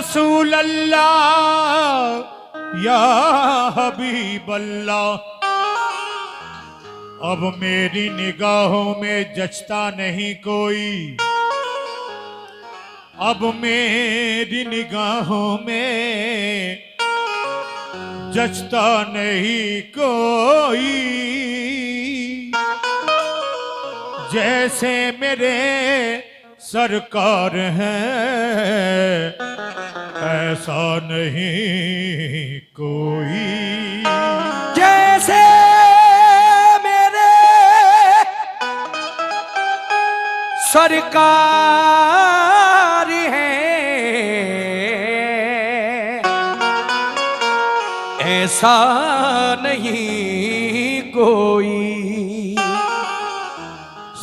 रसूल अल्लाह या हबीब अल्लाह। अब मेरी निगाहों में जचता नहीं कोई, अब मेरी निगाहों में जचता नहीं कोई। जैसे मेरे सरकार हैं ऐसा नहीं कोई। जैसे मेरे सरकार हैं ऐसा नहीं कोई।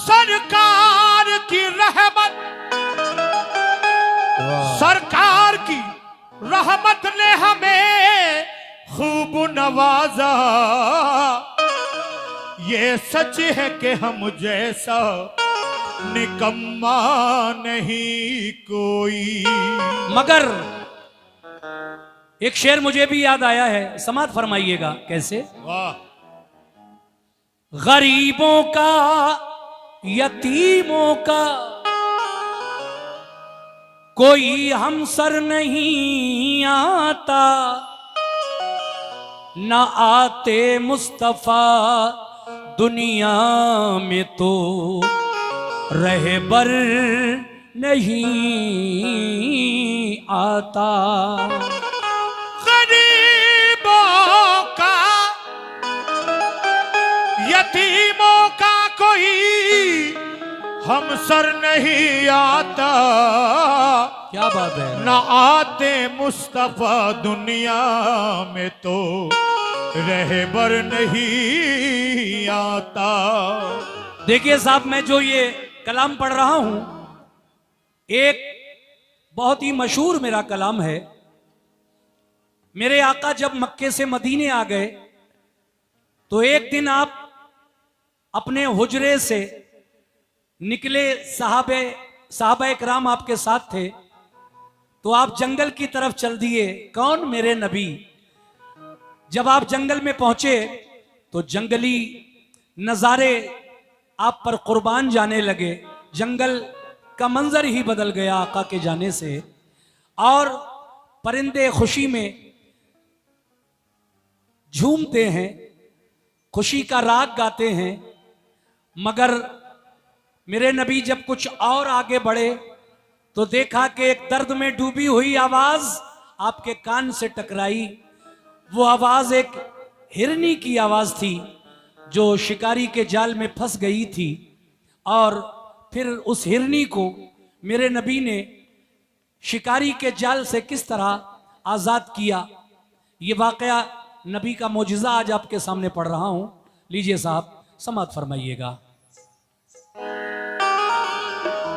सरकार की रहमत, सरकार की रहमत ने हमें खूब नवाजा। ये सच है कि हम जैसा निकम्मा नहीं कोई। मगर एक शेर मुझे भी याद आया है, समात फरमाइएगा कैसे। वाह। गरीबों का यतीमों का कोई हमसर नहीं आता, न आते मुस्तफा दुनिया में तो रहबर नहीं आता। गरीबों का यतीमों का कोई हमसर नहीं आता, क्या बात है। न आते मुस्तफा दुनिया में तो रहबर नहीं आता। देखिए साहब, मैं जो ये कलाम पढ़ रहा हूं, एक बहुत ही मशहूर मेरा कलाम है। मेरे आका जब मक्के से मदीने आ गए तो एक दिन आप अपने हुजरे से निकले, साहबा इकराम आपके साथ थे, तो आप जंगल की तरफ चल दिए। कौन? मेरे नबी। जब आप जंगल में पहुंचे तो जंगली नजारे आप पर कुर्बान जाने लगे। जंगल का मंजर ही बदल गया आका के जाने से, और परिंदे खुशी में झूमते हैं, खुशी का राग गाते हैं। मगर मेरे नबी जब कुछ और आगे बढ़े तो देखा कि एक दर्द में डूबी हुई आवाज आपके कान से टकराई। वो आवाज एक हिरनी की आवाज थी जो शिकारी के जाल में फंस गई थी, और फिर उस हिरनी को मेरे नबी ने शिकारी के जाल से किस तरह आजाद किया, ये वाकया नबी का मौजिजा आज आपके सामने पढ़ रहा हूं। लीजिए साहब, समात फरमाइएगा।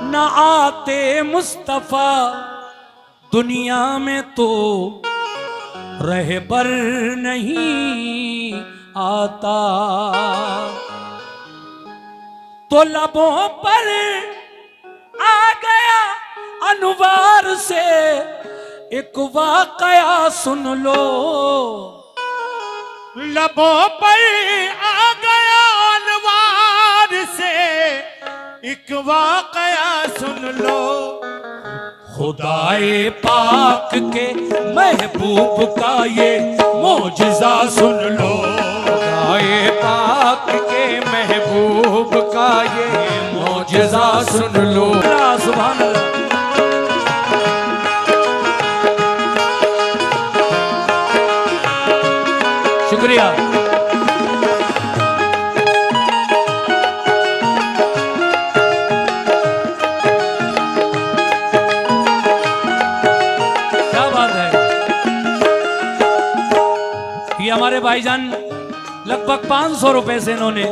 न आते मुस्तफा दुनिया में तो रहबर नहीं आता, तो लबों पर आ गया अनवार से एक वाकया सुन लो। लबों पर आ गया अनवार से एक वाकया सुन लो। खुदाए पाक के महबूब का ये मौजिजा सुन लो। खुदाए पाक के महबूब का ये मौजिजा सुन लो। सुभान अल्लाह। शुक्रिया। हमारे भाईजान लगभग 500 रुपए से इन्होंने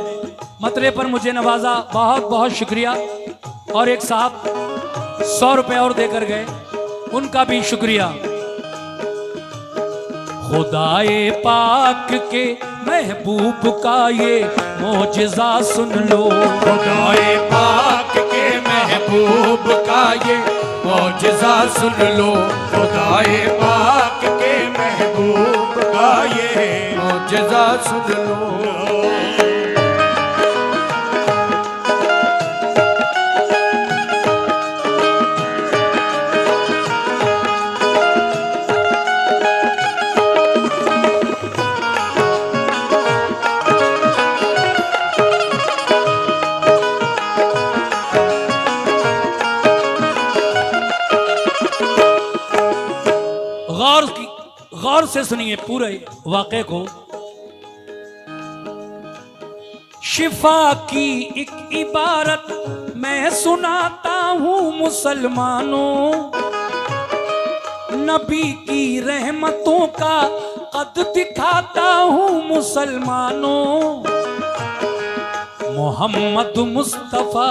मतरे पर मुझे नवाजा, बहुत बहुत शुक्रिया। और एक साहब 100 रुपए और देकर गए, उनका भी शुक्रिया। खुदाए पाक के महबूब का ये मौजिजा सुन लो। खुदाए पाक के महबूब महबूब का ये मौजज़ा सुन लो, खुदाए पाक के महबूब का ये मौजज़ा सुन लो। गौर से सुनिए पूरे वाक़े को। शिफा की एक इबारत मैं सुनाता हूँ मुसलमानों, नबी की रहमतों का कद दिखाता हूँ मुसलमानों। मोहम्मद मुस्तफ़ा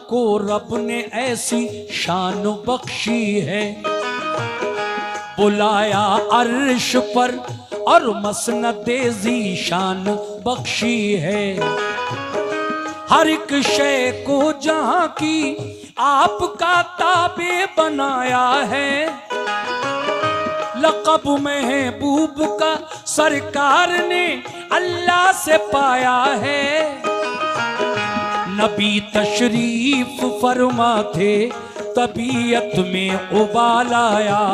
को रब ने ऐसी शान बख्शी है, बुलाया अर्श पर और मसनदे ज़ीशान बख्शी है। हर एक शय को जहां की आपका ताबे बनाया है, लक़ब महबूब का सरकार ने अल्लाह से पाया है। नबी तशरीफ फरमा थे, तबीयत में उबाल आया,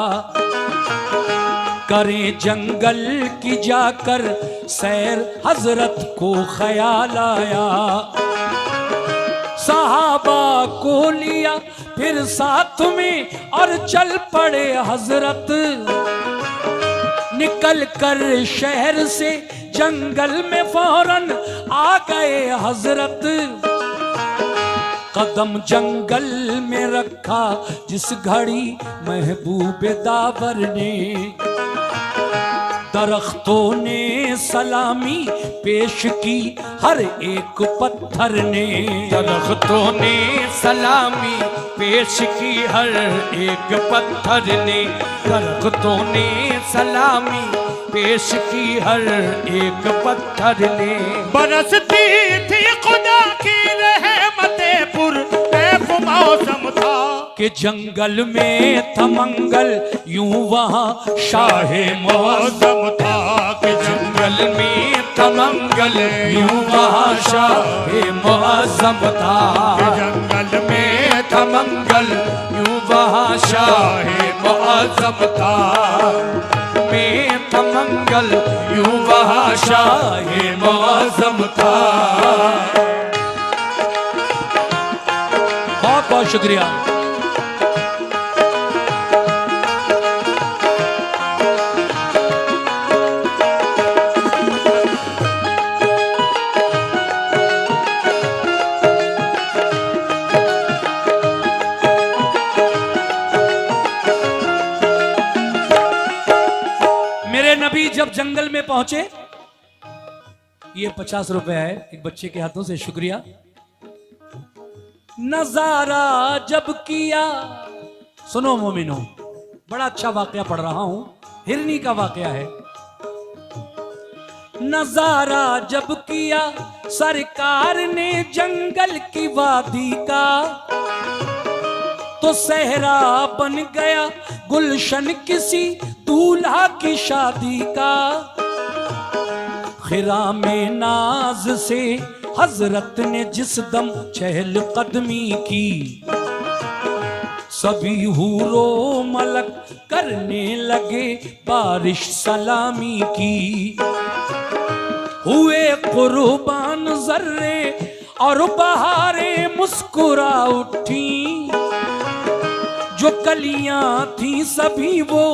करें जंगल की जाकर सैर हजरत को ख्याल आया। सहाबा को लिया फिर साथ में और चल पड़े हजरत, निकल कर शहर से जंगल में फौरन आ गए हजरत। कदम जंगल में रखा जिस घड़ी महबूब दावर ने, दरख्तों ने सलामी पेश की हर एक पत्थर ने। दरख्तों ने सलामी पेश की हर एक पत्थर ने, दरख्तों ने सलामी पेश की हर एक पत्थर ने। बरसती थी खुदा की रहमते पुरकैफ मौसम था, कि जंगल में था मंगल यूं वहाँ शाहे मौसम था, कि जंगल में था मंगल यूं वहाँ शाहे मौसम था। जंगल में था मंगल यूं वहाँ शाहे मौसम था, में था मंगल यूं वहाँ शाहे मौसम था। बहुत बहुत शुक्रिया। जब जंगल में पहुंचे, ये 50 रुपए है एक बच्चे के हाथों से, शुक्रिया। नजारा जब किया, सुनो मोमिनो, बड़ा अच्छा वाकया पढ़ रहा हूं, हिरनी का वाकया है। नजारा जब किया सरकार ने जंगल की वादी का, तो सहरा बन गया गुलशन किसी दूल्हा की शादी का। खिरा में नाज से हजरत ने जिस दम चहल कदमी की, सभी हूरो मलक करने लगे बारिश सलामी की। हुए कुर्बान जर्रे और बहारें मुस्कुरा उठी, जो कलियां थी सभी वो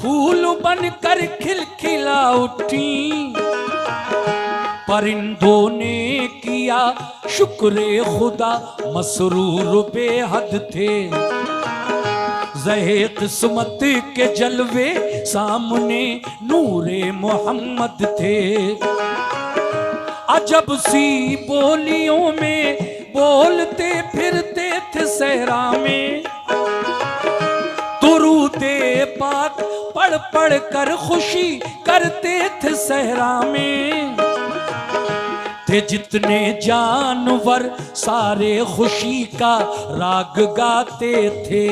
फूल बनकर खिलखिला उठी। परिंदों ने किया शुक्रे खुदा, मसरूर बेहद थे। ज़हे किस्मत के जलवे सामने नूरे मोहम्मद थे। अजब सी बोलियों में बोलते फिरते थे सहरा में, दुरूदे पाक पढ़ पढ़ कर खुशी करते थे सहरा में। थे जितने जानवर सारे खुशी का राग गाते थे।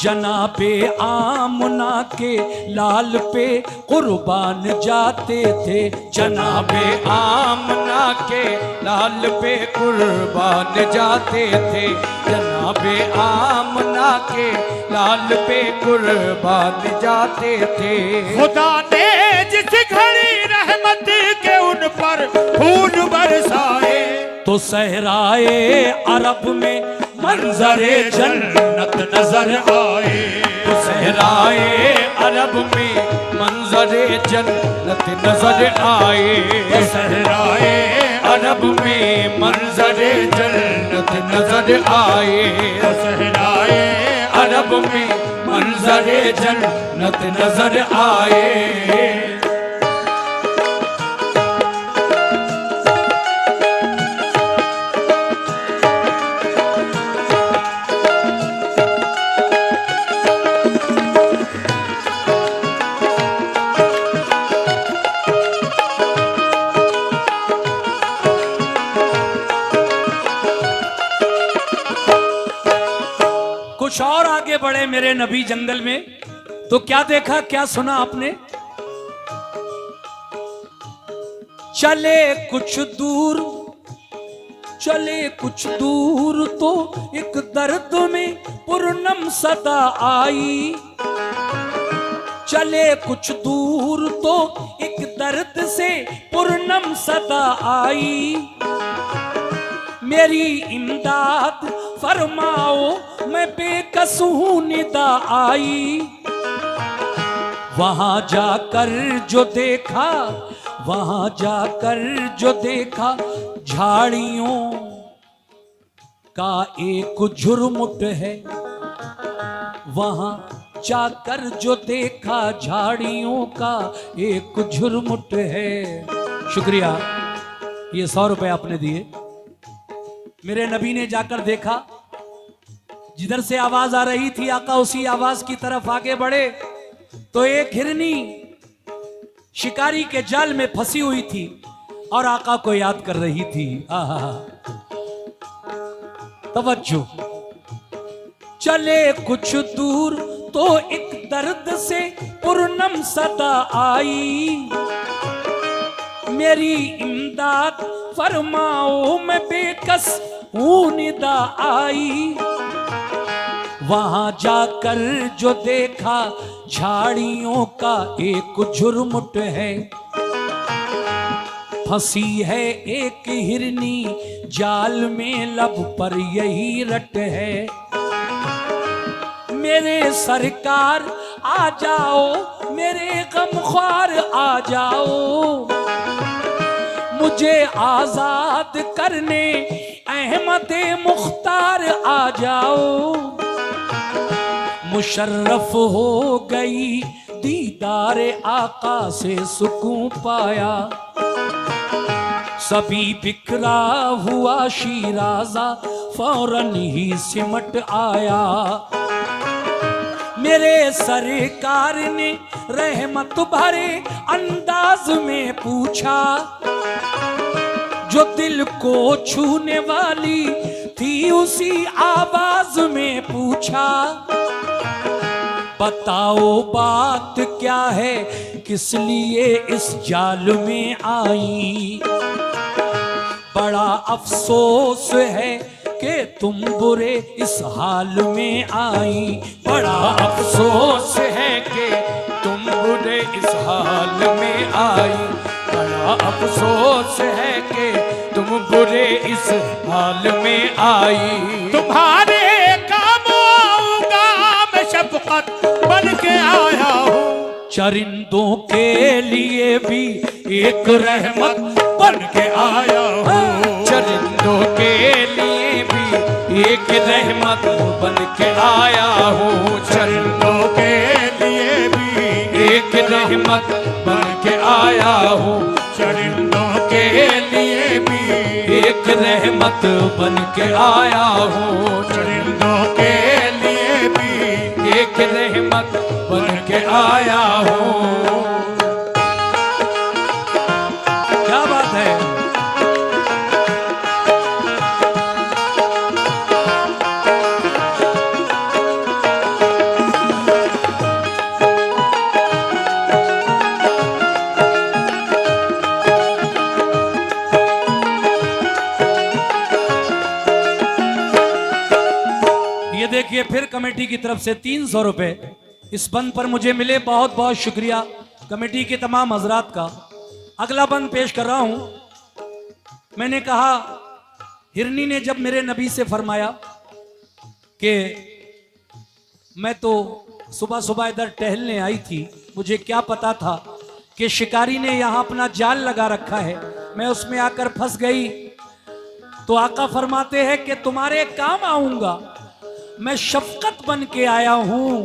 जनाबे आमना के लाल पे कुर्बान जाते थे। जनाबे आमना के लाल पे कुर्बान जाते थे। जनाबे आमना के लाल पे कुर्बान जाते थे। खुदा ने जिस घड़ी रहमत के उन पर फूल बरसाए, तो सहराए अरब में मंजरे जन्नत नजर आए। तो सहराए अरब में मंजरे जन्नत नजर आए। तो सहराए अरब में मंजरे जन्नत नजर आए। तो सहराए अरब में मंजरे जन्नत नजर आए। कुछ और आगे बढ़े मेरे नबी जंगल में, तो क्या देखा क्या सुना आपने? चले कुछ दूर, चले कुछ दूर तो एक दर्द में पूर्णम सदा आई। चले कुछ दूर तो एक दर्द से पूर्णम सदा आई। मेरी इमदाद फरमाओ मैं बेकस हूं निदा आई। वहां जाकर जो देखा, वहां जाकर जो देखा, झाड़ियों का एक झुरमुट है। वहां जाकर जो देखा, झाड़ियों का एक झुरमुट है। शुक्रिया, ये 100 रुपए आपने दिए। मेरे नबी ने जाकर देखा, जिधर से आवाज आ रही थी आका उसी आवाज की तरफ आगे बढ़े तो एक हिरनी शिकारी के जाल में फंसी हुई थी और आका को याद कर रही थी। आहा, तवज्जो। चले कुछ दूर तो एक दर्द से पूर्णम सदा आई। मेरी इमदाद फरमाओ मैं बेकस हूं निदा आई। वहां जाकर जो देखा, झाड़ियों का एक झुरमुट है। फंसी है एक हिरनी जाल में, लब पर यही रट है। मेरे सरकार आ जाओ, मेरे गमख्वार आ जाओ, मुझे आजाद करने अहमद मुख्तार आ जाओ। मुशर्रफ हो गई दीदार आका से सुकून पाया। सभी बिखरा हुआ शीराजा फौरन ही सिमट आया। मेरे सरकार ने रहमत भरे अंदाज में पूछा, जो दिल को छूने वाली थी उसी आवाज में पूछा। बताओ बात क्या है, किस लिए इस जाल में आई। बड़ा अफसोस है कि तुम बुरे इस हाल में आई। बड़ा अफसोस है कि तुम बुरे इस हाल में आई। बड़ा अफसोस है कि तुम बुरे इस हाल में आई। तुम्हारे काम आऊंगा मैं, शफकत बन के आया हूँ। चरिंदों के लिए भी एक रहमत बन के आया हूँ। चरिंदों के लिए भी एक रहमत बन के आया हूँ। चरिंदों के लिए भी एक रहमत बन के आया हूँ। चरिंदों के लिए भी एक रहमत बन के आया हूँ। चरिंदों के लिए भी एक रहमत बन के आया हूँ। क्या बात है। देखिए फिर कमेटी की तरफ से 300 रुपए इस बंद पर मुझे मिले। बहुत बहुत शुक्रिया कमेटी के तमाम हजरात का। अगला बंद पेश कर रहा हूं। मैंने कहा, हिरनी ने जब मेरे नबी से फरमाया कि मैं तो सुबह सुबह इधर टहलने आई थी, मुझे क्या पता था कि शिकारी ने यहां अपना जाल लगा रखा है, मैं उसमें आकर फंस गई। तो आका फरमाते हैं कि तुम्हारे काम आऊंगा, मैं शफकत बन के आया हूं,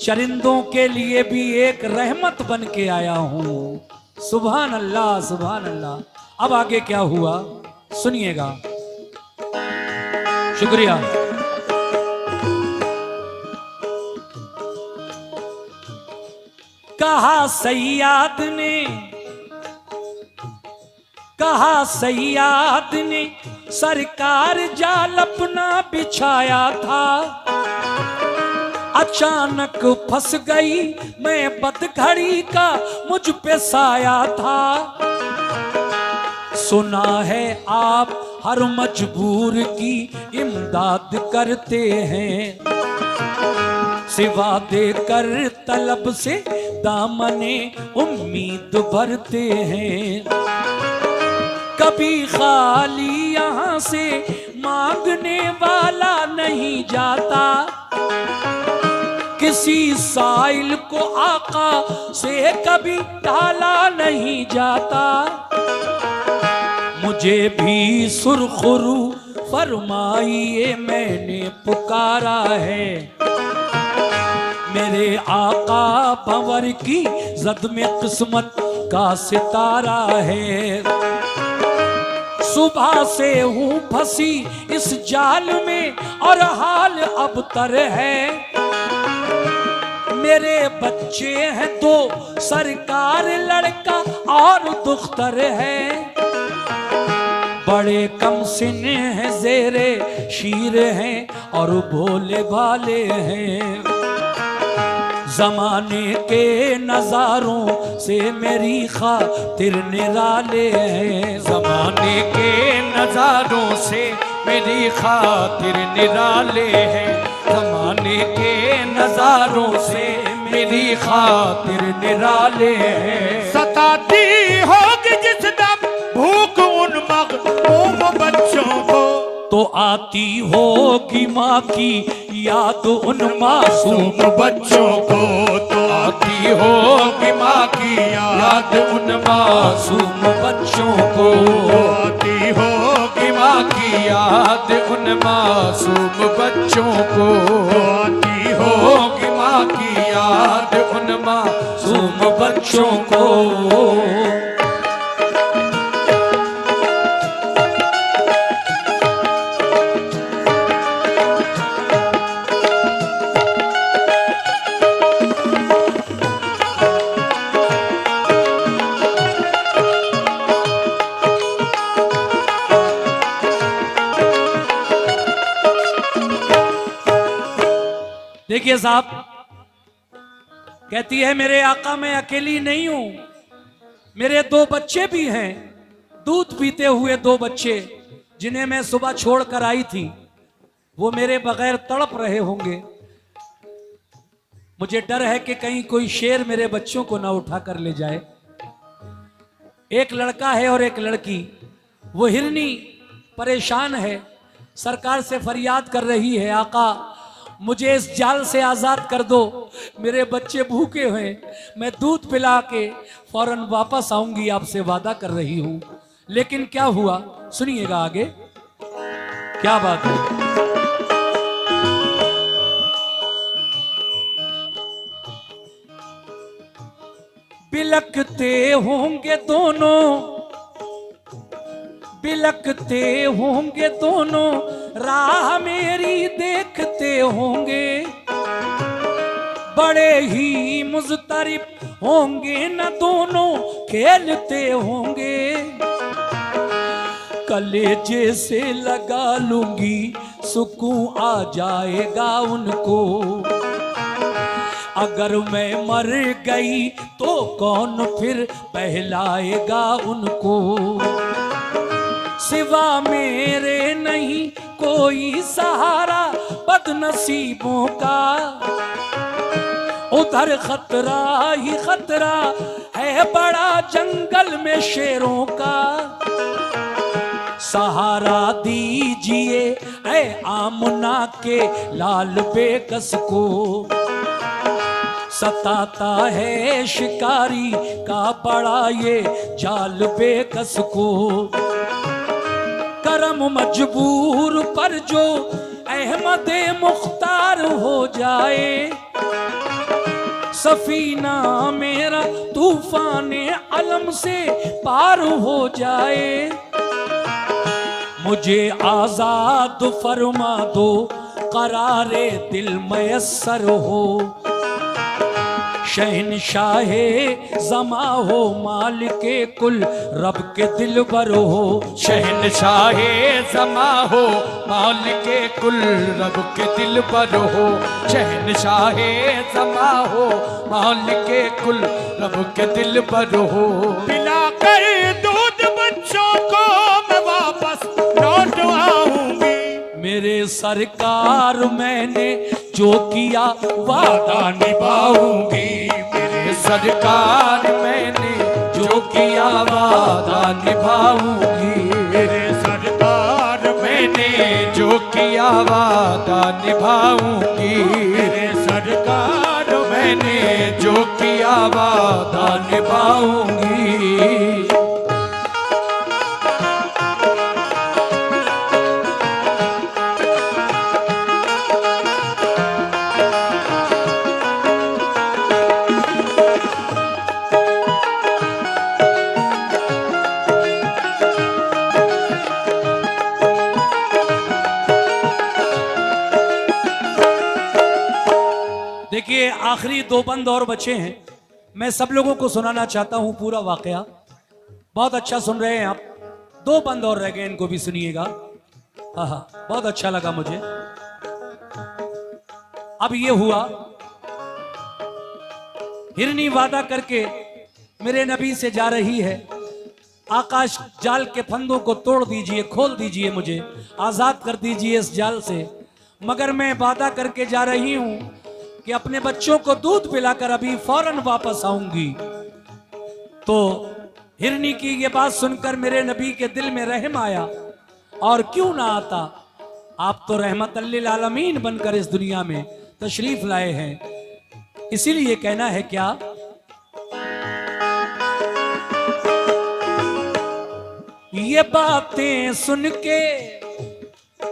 चरिंदों के लिए भी एक रहमत बन के आया हूं। सुभान अल्लाह, सुभान अल्लाह। अब आगे क्या हुआ सुनिएगा। शुक्रिया। कहा सैयाद ने सरकार जाल अपना बिछाया था, अचानक फंस गई मैं बदघड़ी का मुझ पे साया था। सुना है आप हर मजबूर की इमदाद करते हैं, सिवा देकर तलब से दामने उम्मीद भरते हैं। कभी खाली यहाँ से मांगने वाला नहीं जाता, किसी साइल को आका से कभी टाला नहीं जाता। मुझे भी सुरखरू फरमाइए मैंने पुकारा है, मेरे आका भंवर की जद में किस्मत का सितारा है। सुबह से हूँ फंसी इस जाल में और हाल अबतर है। मेरे बच्चे हैं दो, सरकार लड़का और दुख्तर है। बड़े कम सिन हैं, जेरे शीर हैं और भोले भाले हैं। जमाने के नजारों से मेरी खातिर निराले हैं, जमाने के नजारों से मेरी खातिर निराले हैं, जमाने के नजारों से मेरी खातिर निराले हैं। सताती होगी जिस दम भूख उन मगमूम बच्चों को, तो आती होगी माँ की याद उन मासूम बच्चों को, तो आती होगी माँ की याद उन मासूम बच्चों को, आती होगी माँ की याद उन मासूम बच्चों को, आती होगी माँ की याद उन मासूम बच्चों को। देखिए साहब, कहती है मेरे आका मैं अकेली नहीं हूं, मेरे दो बच्चे भी हैं, दूध पीते हुए दो बच्चे जिन्हें मैं सुबह छोड़कर आई थी, वो मेरे बगैर तड़प रहे होंगे। मुझे डर है कि कहीं कोई शेर मेरे बच्चों को ना उठा कर ले जाए। एक लड़का है और एक लड़की। वो हिरनी परेशान है, सरकार से फरियाद कर रही है, आका मुझे इस जाल से आजाद कर दो, मेरे बच्चे भूखे हुए, मैं दूध पिला के फौरन वापस आऊंगी, आपसे वादा कर रही हूं। लेकिन क्या हुआ सुनिएगा आगे, क्या बात है। बिलकते होंगे दोनों, बिलकते होंगे दोनों, राह मेरी देखते होंगे, बड़े ही मुज़तरिब होंगे न दोनों खेलते होंगे। कलेजे से लगा लूंगी सुकून आ जाएगा उनको, अगर मैं मर गई तो कौन फिर बहलाएगा उनको। सिवा मेरे नहीं कोई सहारा बदनसीबों का, उधर खतरा ही खतरा है बड़ा जंगल में शेरों का। सहारा दीजिए ऐ आमना के लाल बेकस को, सताता है शिकारी का बड़ा ये जाल बेकस को। करम मजबूर पर जो अहमदे मुख्तार हो जाए, सफीना मेरा तूफाने अलम से पार हो जाए। मुझे आजाद फरमा दो करारे दिल मयस्सर हो, शहनशाहे ज़मा हो मालिके कुल रब के दिल बर हो। शहनशाहे ज़मा हो मालिके कुल रब के दिल पर हो। शहनशाहे ज़मा हो मालिके कुल रब के दिल पर हो। पिलाकर दूध बच्चों को मैं वापस लौट आऊंगी। मेरे सरकार मैंने जो किया वादा निभाऊंगी। मेरे सरकार मैंने जो किया वादा निभाऊंगी। मेरे सरकार मैंने जो किया वादा निभाऊंगी। मेरे सरकार मैंने जो किया वादा निभाऊंगी। देखिए आखिरी दो बंद और बचे हैं, मैं सब लोगों को सुनाना चाहता हूं पूरा वाकया। बहुत अच्छा सुन रहे हैं आप। दो बंद और रह गए, इनको भी सुनिएगा। हाँ, बहुत अच्छा लगा मुझे। अब ये हुआ, हिरनी वादा करके मेरे नबी से जा रही है, आकाश जाल के फंदों को तोड़ दीजिए, खोल दीजिए, मुझे आजाद कर दीजिए इस जाल से। मगर मैं वादा करके जा रही हूं कि अपने बच्चों को दूध पिलाकर अभी फौरन वापस आऊंगी। तो हिरनी की ये बात सुनकर मेरे नबी के दिल में रहम आया, और क्यों ना आता, आप तो रहमत लिल आलमीन बनकर इस दुनिया में तशरीफ लाए हैं। इसीलिए कहना है क्या, ये बातें सुन के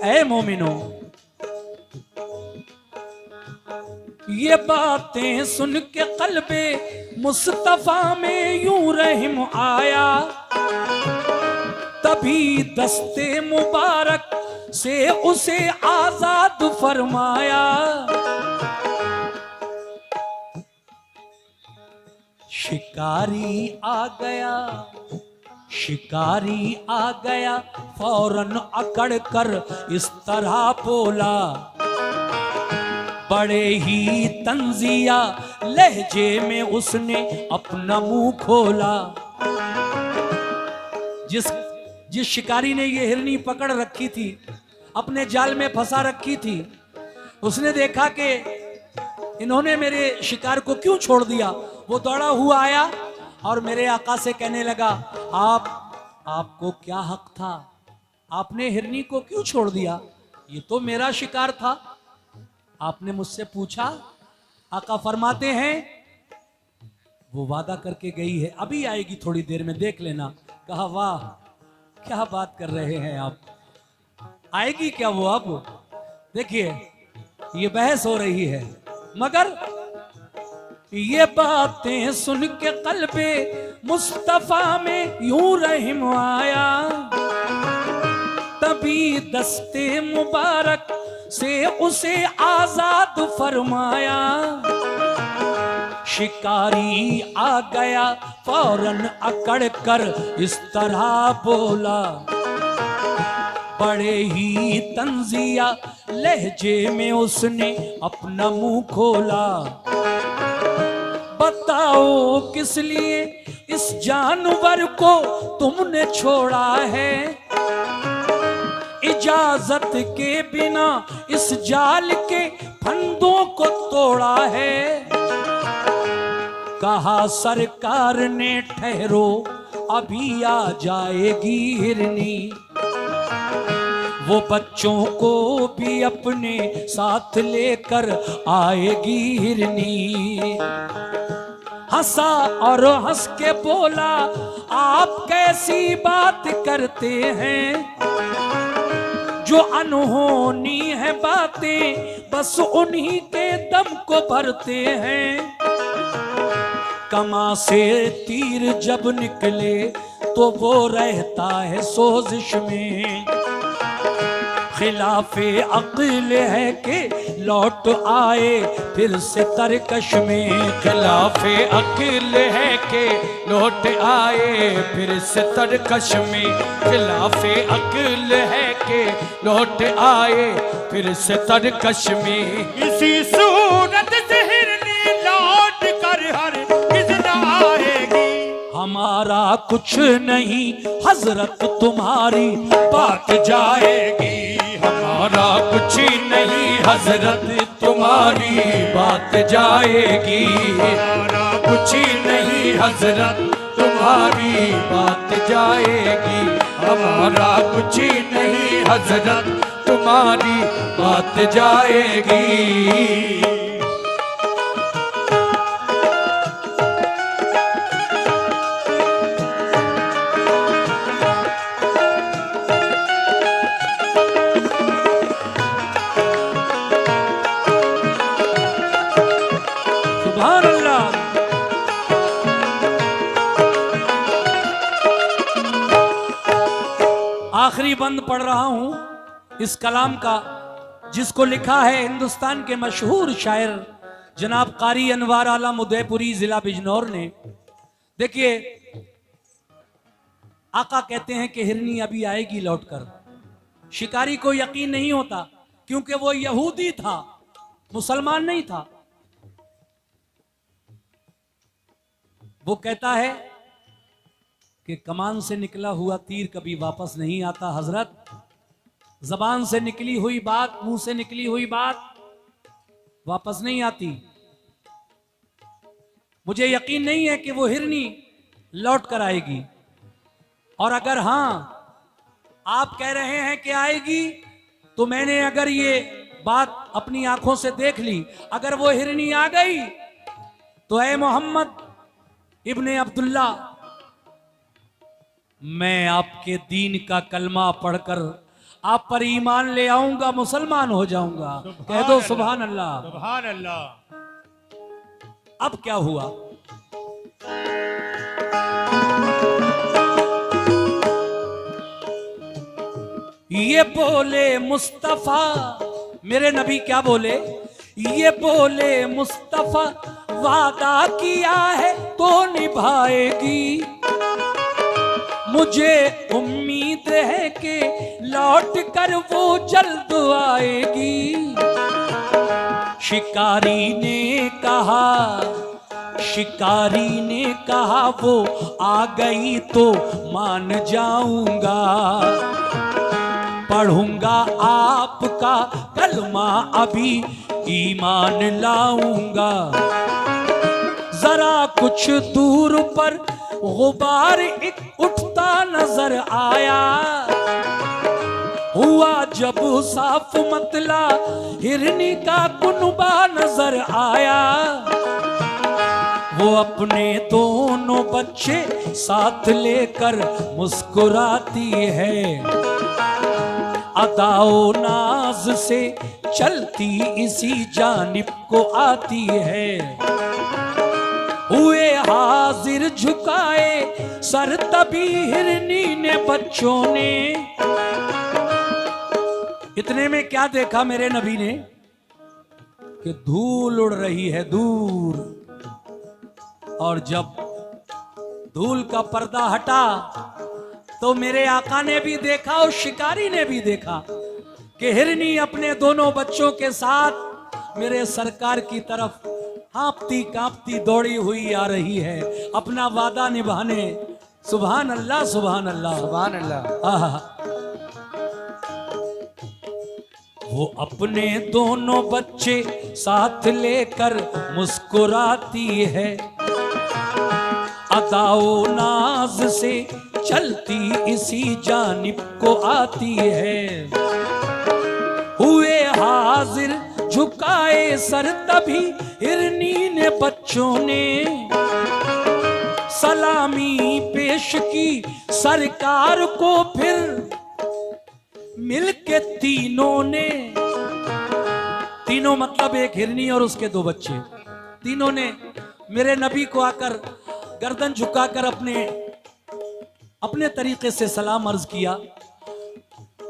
ऐ मोमिनो, ये बातें सुन के कल्बे मुस्तफा में यूं रहम आया। तभी दस्ते मुबारक से उसे आजाद फरमाया। शिकारी आ गया, शिकारी आ गया, फौरन अकड़ कर इस तरह बोला। बड़े ही तंजिया लहजे में उसने अपना मुंह खोला। जिस शिकारी ने ये हिरनी पकड़ रखी थी, अपने जाल में फंसा रखी थी, उसने देखा कि इन्होंने मेरे शिकार को क्यों छोड़ दिया। वो दौड़ा हुआ आया और मेरे आका से कहने लगा, आपको क्या हक था, आपने हिरनी को क्यों छोड़ दिया, ये तो मेरा शिकार था, आपने मुझसे पूछा। आका फरमाते हैं, वो वादा करके गई है, अभी आएगी थोड़ी देर में, देख लेना। कहा वाह क्या बात कर रहे हैं आप, आएगी क्या वो अब। देखिए ये बहस हो रही है, मगर ये बातें सुन के कल्बे मुस्तफा में यूं रहम आया। तभी दस्ते मुबारक से उसे आजाद फरमाया। शिकारी आ गया फौरन अकड़ कर इस तरह बोला। बड़े ही तंजिया लहजे में उसने अपना मुंह खोला। बताओ किस लिए इस जानवर को तुमने छोड़ा है, इजाजत के बिना इस जाल के फंदों को तोड़ा है। कहा सरकार ने ठहरो अभी आ जाएगी हिरनी, वो बच्चों को भी अपने साथ लेकर आएगी हिरनी। हंसा और हंस के बोला आप कैसी बात करते हैं, जो अनहोनी है बातें बस उन्हीं के दम को भरते हैं। कमा से तीर जब निकले तो वो रहता है सोजिश में, खिलाफे अक्ल है कि लौट आए फिर से तरकश में। खिलाफे अक्ल है कि लौट आए फिर से तरकश में। खिलाफे अक्ल है कि लौट आए फिर से तरकश में। इसी सूरत से हिरनी लौट कर हर किस आएगी। हमारा कुछ नहीं हजरत तुम्हारी बात जाएगी। हमारा कुछ नहीं हजरत तुम्हारी बात जाएगी। हमारा कुछ नहीं हजरत तुम्हारी बात जाएगी। हमारा कुछ नहीं हजरत तुम्हारी बात जाएगी। सुभान अल्लाह। आखिरी बंद पढ़ रहा हूं इस कलाम का, जिसको लिखा है हिंदुस्तान के मशहूर शायर जनाब कारी अनवार आलम उदयपुरी जिला बिजनौर ने। देखिए, आका कहते हैं कि हिरनी अभी आएगी लौटकर। शिकारी को यकीन नहीं होता क्योंकि वो यहूदी था, मुसलमान नहीं था। वो कहता है कि कमान से निकला हुआ तीर कभी वापस नहीं आता हजरत। जबान से निकली हुई बात, मुंह से निकली हुई बात वापस नहीं आती। मुझे यकीन नहीं है कि वो हिरनी लौट कर आएगी। और अगर हां आप कह रहे हैं कि आएगी, तो मैंने अगर ये बात अपनी आंखों से देख ली, अगर वो हिरनी आ गई तो ऐ मोहम्मद इब्ने अब्दुल्ला, मैं आपके दीन का कलमा पढ़कर आप पर ईमान ले आऊंगा, मुसलमान हो जाऊंगा। कह दो सुभान अल्लाह। सुभान अल्लाह। अब क्या हुआ? ये बोले मुस्तफा, मेरे नबी क्या बोले? ये बोले मुस्तफा वादा किया है तो निभाएगी। मुझे उम्मीद है कि लौट कर वो जल्द आएगी। शिकारी ने कहा वो आ गई तो मान जाऊंगा। पढ़ूंगा आपका कलमा अभी ईमान लाऊंगा। जरा कुछ दूर पर गुबार एक उठता नजर आया। हुआ जब साफ मतला हिरनी का कुनबा नजर आया। वो अपने दोनों बच्चे साथ लेकर मुस्कुराती है। अदाओ नाज से चलती इसी जानिब को आती है। हुए हाजिर झुकाए सर तभी हिरनी ने बच्चों ने। इतने में क्या देखा मेरे नबी ने कि धूल उड़ रही है दूर। और जब धूल का पर्दा हटा तो मेरे आका ने भी देखा और शिकारी ने भी देखा कि हिरनी अपने दोनों बच्चों के साथ मेरे सरकार की तरफ हाँपती कांपती दौड़ी हुई आ रही है अपना वादा निभाने। सुभान अल्लाह, सुभान अल्लाह, सुभान अल्लाह। वो अपने दोनों बच्चे साथ लेकर मुस्कुराती है, अदाओ नाज से चलती इसी जानिब को आती है। हुए हाजिर झुकाए सर तभी हिरनी ने बच्चों ने सलामी पेश की सरकार को, फिर मिलके तीनों ने, तीनों मतलब एक हिरनी और उसके दो बच्चे, तीनों ने मेरे नबी को आकर गर्दन झुकाकर अपने तरीके से सलाम अर्ज किया।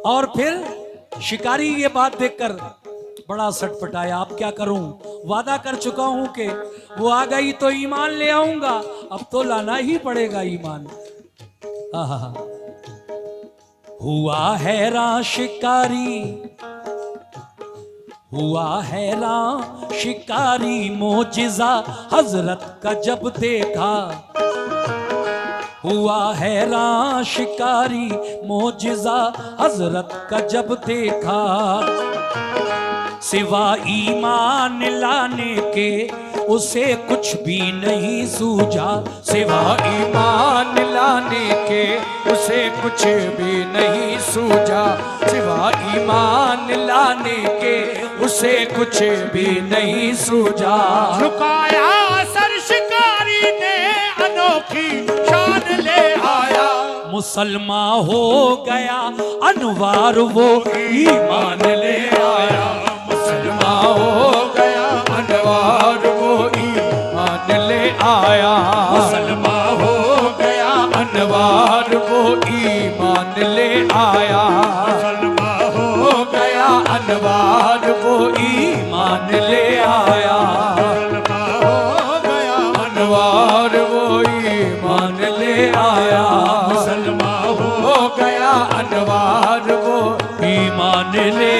और फिर शिकारी ये बात देखकर बड़ा सटपटाया, अब क्या करूं, वादा कर चुका हूं कि वो आ गई तो ईमान ले आऊंगा, अब तो लाना ही पड़ेगा ईमान। हुआ हैरान शिकारी, हुआ हैरान शिकारी मोजिजा हजरत का जब देखा। हुआ हैरान शिकारी मोजिजा हजरत का जब देखा। सिवा ईमान लाने के उसे कुछ भी नहीं सूझा, सिवा ईमान लाने के उसे कुछ भी नहीं सूझा, सिवा ईमान लाने के उसे कुछ भी नहीं सूझा। झुकाया सर शिकारी ने अनोखी शान ले आया। मुसलमान हो गया अनवार वो ईमान ले आया। मुसलमान हो गया अनवार वो ईमान ले आया। मुसलमान हो गया अनवार वो ईमान ले आया। मुसलमान हो गया अनवार वो ईमान ले आया। हो गया अनवार वो ईमान ले आया। मुसलमान हो गया अनवार वो ईमान ले